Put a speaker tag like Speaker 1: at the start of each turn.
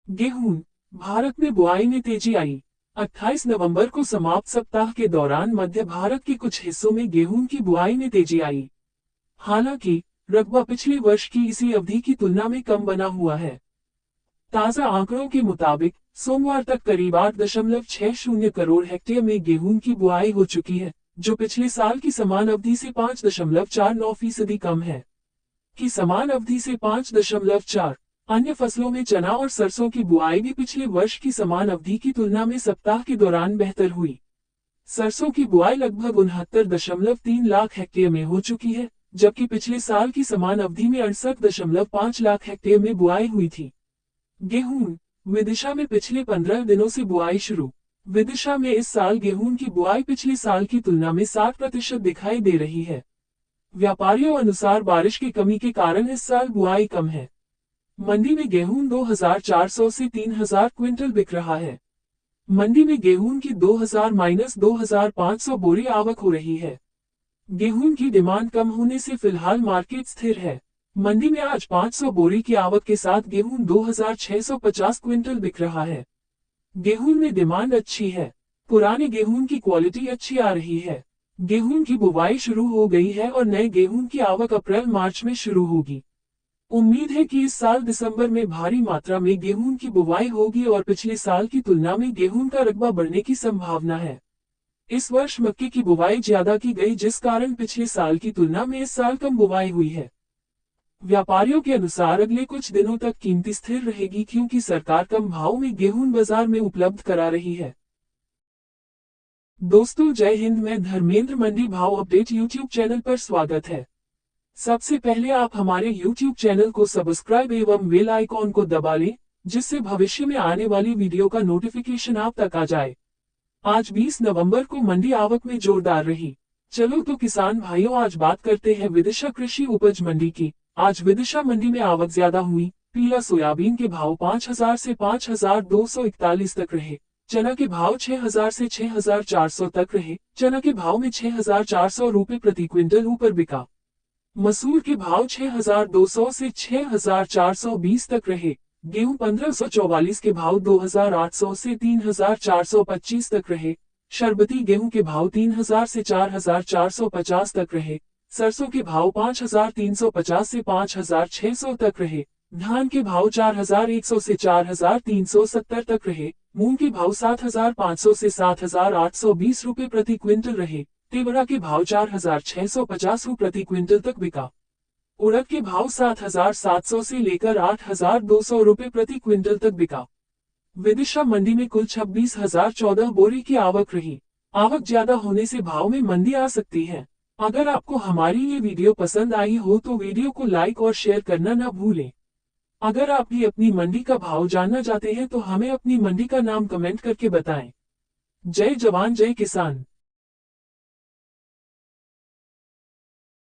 Speaker 1: गेहूं। भारत में बुआई में तेजी आई। 28 नवंबर को समाप्त सप्ताह के दौरान मध्य भारत के कुछ हिस्सों में गेहूं की बुआई में तेजी आई। हालांकि रकबा पिछले वर्ष की इसी अवधि की तुलना में कम बना हुआ है। ताजा आंकड़ों के मुताबिक सोमवार तक करीब 8.60 करोड़ हेक्टेयर में गेहूं की बुआई हो चुकी है, जो पिछले साल की समान अवधि से 5.49% कम है। की समान अवधि से 5.4। अन्य फसलों में चना और सरसों की बुआई भी पिछले वर्ष की समान अवधि की तुलना में सप्ताह के दौरान बेहतर हुई। सरसों की बुआई लगभग 69.3 लाख हेक्टेयर में हो चुकी है, जबकि पिछले साल की समान अवधि में 68.5 लाख हेक्टेयर में बुआई हुई थी। गेहूं। विदिशा में पिछले 15 दिनों से बुआई शुरू। विदिशा में इस साल गेहूं की बुआई पिछले साल की तुलना में 60% दिखाई दे रही है। व्यापारियों अनुसार बारिश की कमी के कारण इस साल बुआई कम है। मंडी में गेहूं 2400 से 3000 क्विंटल बिक रहा है। मंडी में गेहूं की 2000-2500 बोरी आवक हो रही है। गेहूं की डिमांड कम होने से फिलहाल मार्केट स्थिर है। मंडी में आज 500 बोरी की आवक के साथ गेहूं 2650 क्विंटल बिक रहा है। गेहूं में डिमांड अच्छी है। पुराने गेहूं की क्वालिटी अच्छी आ रही है। गेहूं की बुवाई शुरू हो गई है और नए गेहूं की आवक अप्रैल मार्च में शुरू होगी। उम्मीद है कि इस साल दिसंबर में भारी मात्रा में गेहूं की बुवाई होगी और पिछले साल की तुलना में गेहूं का रकबा बढ़ने की संभावना है। इस वर्ष मक्के की बुवाई ज्यादा की गई, जिस कारण पिछले साल की तुलना में इस साल कम बुवाई हुई है। व्यापारियों के अनुसार अगले कुछ दिनों तक कीमत स्थिर रहेगी, क्योंकि सरकार कम भाव में गेहूं बाजार में उपलब्ध करा रही है। दोस्तों जय हिंद, मैं धर्मेंद्र। मंडी भाव अपडेट यूट्यूब चैनल पर स्वागत है। सबसे पहले आप हमारे YouTube चैनल को सब्सक्राइब एवं बेल आइकॉन को दबा लें, जिससे भविष्य में आने वाली वीडियो का नोटिफिकेशन आप तक आ जाए। आज 20 नवंबर को मंडी आवक में जोरदार रही। चलो तो किसान भाइयों, आज बात करते हैं विदिशा कृषि उपज मंडी की। आज विदिशा मंडी में आवक ज्यादा हुई। पीला सोयाबीन के भाव 5000 से 5241 तक रहे। चना के भाव 6000 से 6400 तक रहे। चना के भाव में 6400 रुपये प्रति क्विंटल ऊपर बिका। मसूर के भाव 6200 से 6420 तक रहे। गेहूं 1544 के भाव 2800 से 3425 तक रहे। शरबती गेहूं के भाव 3000 से 4450 तक रहे। सरसों के भाव 5350 से 5600 तक रहे। धान के भाव 4100 से 4370 तक रहे। मूंग के भाव 7500 से 7820 रुपये प्रति क्विंटल रहे। तिवरा के भाव 4650 प्रति क्विंटल तक बिका। उड़द के भाव 7700 से लेकर 8200 रुपये प्रति क्विंटल तक बिका। विदिशा मंडी में कुल 26,014 बोरी की आवक रही। आवक ज्यादा होने से भाव में मंदी आ सकती है। अगर आपको हमारी ये वीडियो पसंद आई हो तो वीडियो को लाइक और शेयर करना न भूलें। अगर आप भी अपनी मंडी का भाव जानना चाहते हैं तो हमें अपनी मंडी का नाम कमेंट करके बताएं। जय जवान जय किसान।